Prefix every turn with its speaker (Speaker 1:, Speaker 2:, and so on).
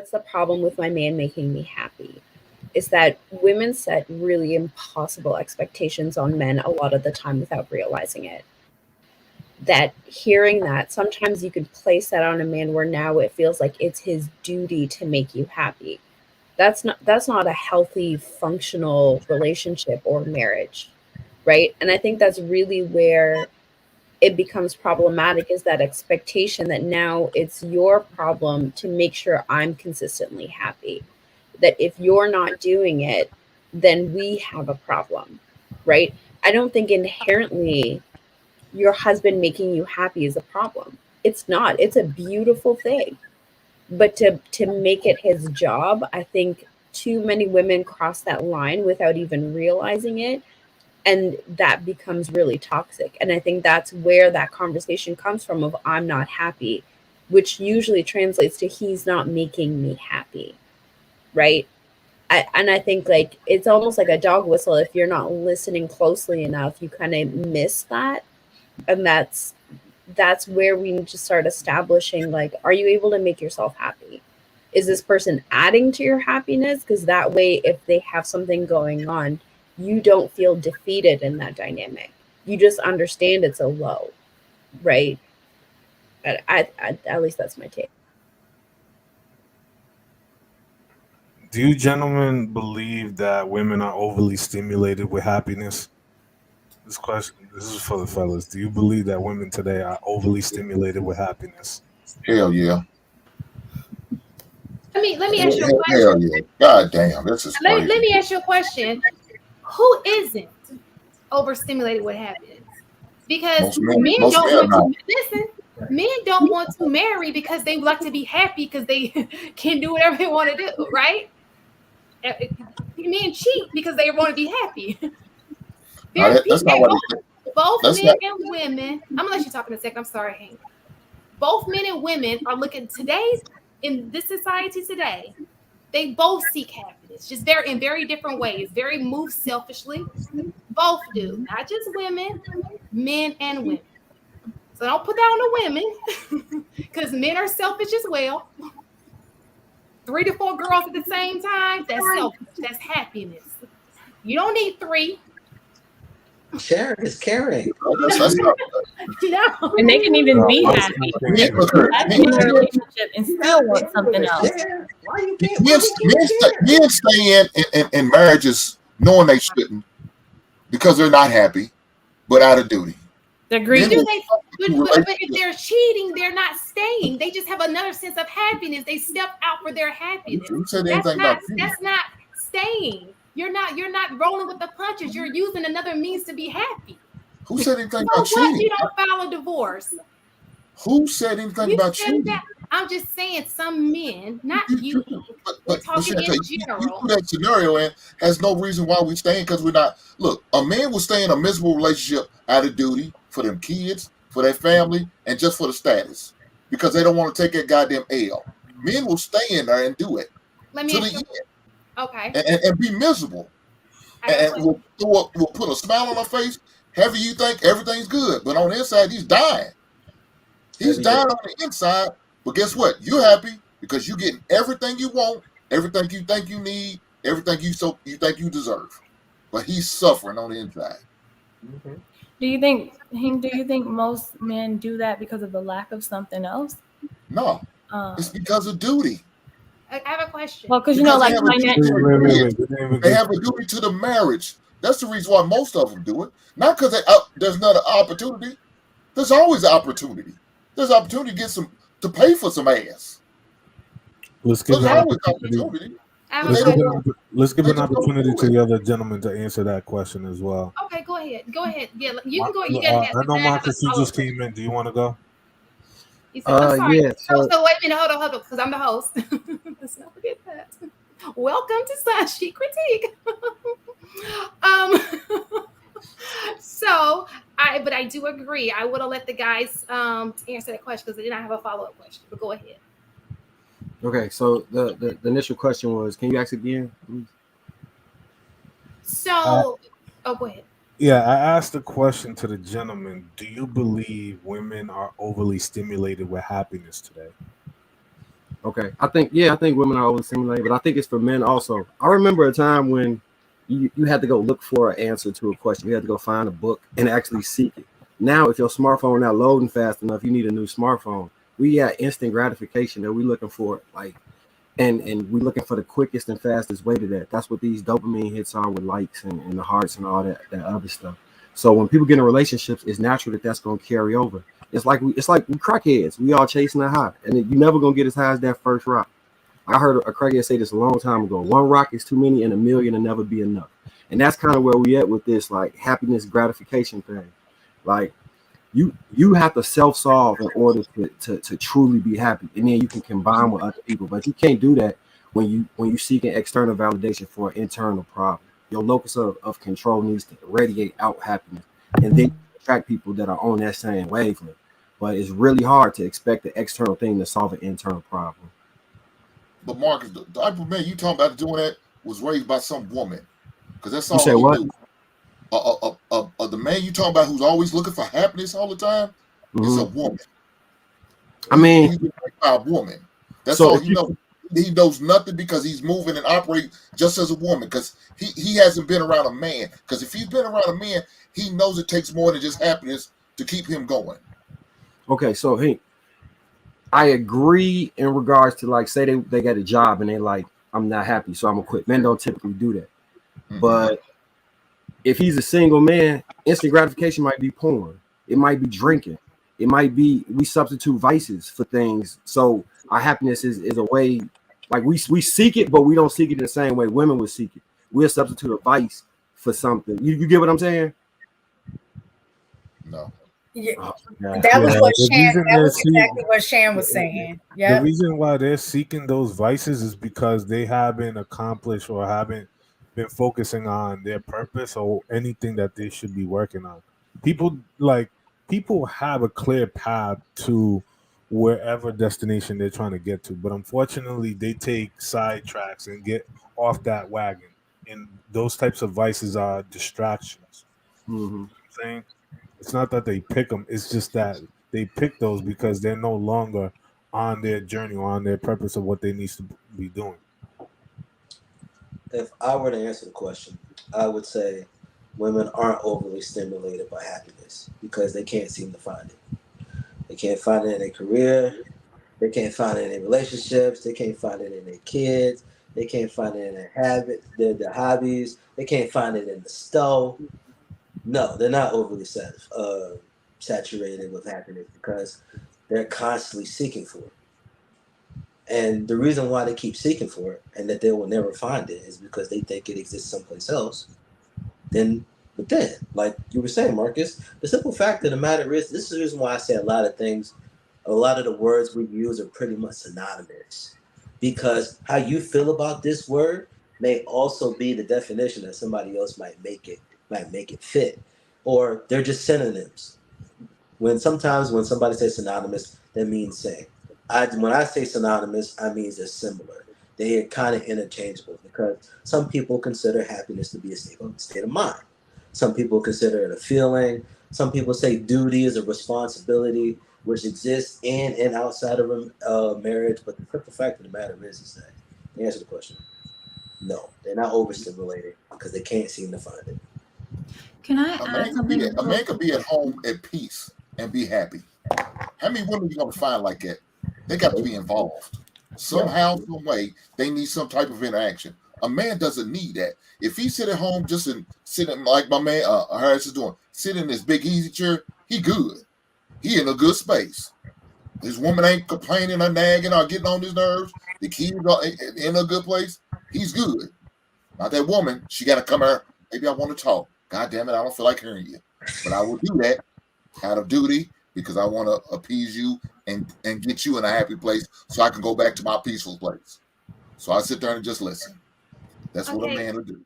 Speaker 1: that's the problem with my man making me happy, is that women set really impossible expectations on men a lot of the time without realizing it. That hearing that, sometimes you could place that on a man where now it feels like it's his duty to make you happy. That's not a healthy, functional relationship or marriage, right? And I think that's really where it becomes problematic, is that expectation that now it's your problem to make sure I'm consistently happy. That if you're not doing it, then we have a problem, right? I don't think inherently your husband making you happy is a problem. It's not. It's a beautiful thing. But to make it his job, I think too many women cross that line without even realizing it, and that becomes really toxic. And I think that's where that conversation comes from of I'm not happy, which usually translates to he's not making me happy, right? And I think like it's almost like a dog whistle. If you're not listening closely enough, you kind of miss that. And that's where we need to start establishing, like, are you able to make yourself happy? Is this person adding to your happiness? Because that way, if they have something going on, you don't feel defeated in that dynamic. You just understand it's a low, right? At least that's my take.
Speaker 2: Do you gentlemen believe that women are overly stimulated with happiness? This is for the fellas. Do you believe that women today are overly stimulated with happiness?
Speaker 3: Hell yeah.
Speaker 4: Let me ask you a
Speaker 3: Hell
Speaker 4: question.
Speaker 3: yeah. God damn, this is
Speaker 4: Let
Speaker 3: crazy.
Speaker 4: me ask you a question. Who isn't overstimulated with happiness? Because men don't want to listen. Men don't want to marry because they like to be happy because they can do whatever they want to do, right? Men cheat because they want to be happy.
Speaker 3: That's not what
Speaker 4: both men and women. I'm gonna let you talk in a second. I'm sorry, Hank. Both men and women are looking in this society today. They both seek happiness, just in very different ways. Very move selfishly. Both do, not just women, men and women. So don't put that on the women, because men are selfish as well. 3 to 4 girls at the same time, that's selfish. That's happiness. You don't need 3.
Speaker 5: Sharing is caring.
Speaker 4: No.
Speaker 6: And they can even be happy in a relationship and still want something else.
Speaker 5: Why you can't?
Speaker 3: Men stay in marriages knowing they shouldn't because they're not happy, but out of duty.
Speaker 6: They're greedy.
Speaker 4: But if they're cheating, they're not staying. They just have another sense of happiness. They step out for their happiness. That's not staying. You're not rolling with the punches. You're using another means to be happy.
Speaker 3: Who said anything about cheating?
Speaker 4: You don't file a divorce.
Speaker 3: Who said anything about cheating?
Speaker 4: I'm just saying some men, not you. We're talking in general.
Speaker 3: You put that scenario in has no reason why we're staying because we're not. Look, a man will stay in a miserable relationship out of duty for them kids, for their family, and just for the status because they don't want to take that goddamn L. Men will stay in there and do it to the end.
Speaker 4: Okay.
Speaker 3: And be miserable. And we'll put a smile on our face. Heavy, you think everything's good, but on the inside, he's dying. He's dying on the inside, but guess what? You're happy because you're getting everything you want, everything you think you need, everything you think you deserve. But he's suffering on the inside.
Speaker 5: Mm-hmm.
Speaker 6: Do you think most men do that because of the lack of something else?
Speaker 3: No, it's because of duty.
Speaker 4: I have a question.
Speaker 6: Well, because like financial.
Speaker 3: They have a duty to the marriage. That's the reason why most of them do it. Not because there's not an opportunity. There's always an opportunity. There's opportunity to pay for some ass.
Speaker 2: Let's give an opportunity. Let's give an opportunity to the other gentleman to answer that question as well.
Speaker 4: Okay, go ahead. Yeah, you can go.
Speaker 2: I know Marcus, you just came in. Do you want to go?
Speaker 4: I'm sorry.
Speaker 5: Yeah,
Speaker 4: so wait a minute, hold on, because I'm the host. Let's not forget that. Welcome to Sun Sheet Critique. But I do agree. I would have let the guys answer that question because they did not have a follow-up question. But go ahead.
Speaker 5: Okay, so the initial question was, can you ask again, please?
Speaker 4: So, go ahead.
Speaker 2: Yeah, I asked the question to the gentleman. Do you believe women are overly stimulated with happiness today?
Speaker 5: Okay, I think women are overstimulated, but I think it's for men also. I remember a time when you had to go look for an answer to a question. You had to go find a book and actually seek it. Now, if your smartphone not loading fast enough, you need a new smartphone. We got instant gratification that we looking for, like, and we're looking for the quickest and fastest way to that. That's what these dopamine hits are with likes and the hearts and all that other stuff. So when people get in relationships, it's natural that that's going to carry over. It's like we crackheads. We all chasing a high, and you never gonna get as high as that first rock. I heard a crackhead say this a long time ago. One rock is too many, and a million will never be enough. And that's kind of where we at with this like happiness gratification thing. Like you have to self-solve in order to truly be happy, and then you can combine with other people. But you can't do that when you seeking external validation for an internal problem. Your locus of control needs to radiate out happiness, and then attract people that are on that same wavelength. But it's really hard to expect the external thing to solve an internal problem.
Speaker 3: But Marcus, the type of man you talking about doing that was raised by some woman, because that's
Speaker 5: You
Speaker 3: all
Speaker 5: say
Speaker 3: he
Speaker 5: what?
Speaker 3: do. The man you talking about who's always looking for happiness all the time is a woman.
Speaker 5: I mean,
Speaker 3: He's been raised by a woman. That's
Speaker 5: so
Speaker 3: all
Speaker 5: if
Speaker 3: he knows. He knows nothing because he's moving and operating just as a woman, because he hasn't been around a man. Because if he's been around a man, he knows it takes more than just happiness to keep him going.
Speaker 5: Okay, so hey, I agree in regards to like say they got a job and they like I'm not happy, so I'm gonna quit. Men don't typically do that. But if he's a single man, instant gratification might be porn. It might be drinking. It might be we substitute vices for things. So our happiness is a way like we seek it, but we don't seek it in the same way women would seek it. We'll substitute a vice for something. You get what I'm saying?
Speaker 3: No.
Speaker 7: Yeah,
Speaker 5: Oh,
Speaker 7: that was what
Speaker 2: the
Speaker 7: Shan.
Speaker 2: reason
Speaker 7: That was
Speaker 2: they're
Speaker 7: exactly what Shan was saying.
Speaker 2: The
Speaker 7: Yeah.
Speaker 2: reason why they're seeking those vices is because they haven't accomplished or haven't been focusing on their purpose or anything that they should be working on. People have a clear path to wherever destination they're trying to get to, but unfortunately they take sidetracks and get off that wagon. And those types of vices are distractions.
Speaker 5: Mm-hmm.
Speaker 2: You know what I'm saying? It's not that they pick them, it's just that they pick those because they're no longer on their journey or on their purpose of what they need to be doing.
Speaker 8: If I were to answer the question, I would say women aren't overly stimulated by happiness because they can't seem to find it. They can't find it in their career. They can't find it in their relationships. They can't find it in their kids. They can't find it in their their hobbies. They can't find it in the stove. No, they're not overly saturated with happiness because they're constantly seeking for it. And the reason why they keep seeking for it and that they will never find it is because they think it exists someplace else than within. Like you were saying, Marcus, the simple fact of the matter is, this is the reason why I say a lot of things, a lot of the words we use are pretty much synonymous. Because how you feel about this word may also be the definition that somebody else might make it fit. Or they're just synonyms. When somebody says synonymous, that means same. When I say synonymous, I mean they're similar. They are kind of interchangeable because some people consider happiness to be a state of mind. Some people consider it a feeling. Some people say duty is a responsibility which exists in and outside of marriage. But the simple fact of the matter is that to answer the question, no, they're not overstimulated because they can't seem to find it.
Speaker 6: Can I add something?
Speaker 3: A man could be at home at peace and be happy. How many women are you going to find like that? They got to be involved. Somehow, some way, they need some type of interaction. A man doesn't need that. If he sit at home just sitting like my man Harris is doing, sitting in his big easy chair, he good. He in a good space. His woman ain't complaining or nagging or getting on his nerves. The kids are in a good place. He's good. Not that woman. She got to come here. Maybe I want to talk. God damn it, I don't feel like hearing you. But I will do that out of duty because I want to appease you and get you in a happy place so I can go back to my peaceful place. So I sit there and just listen. That's what a man will do.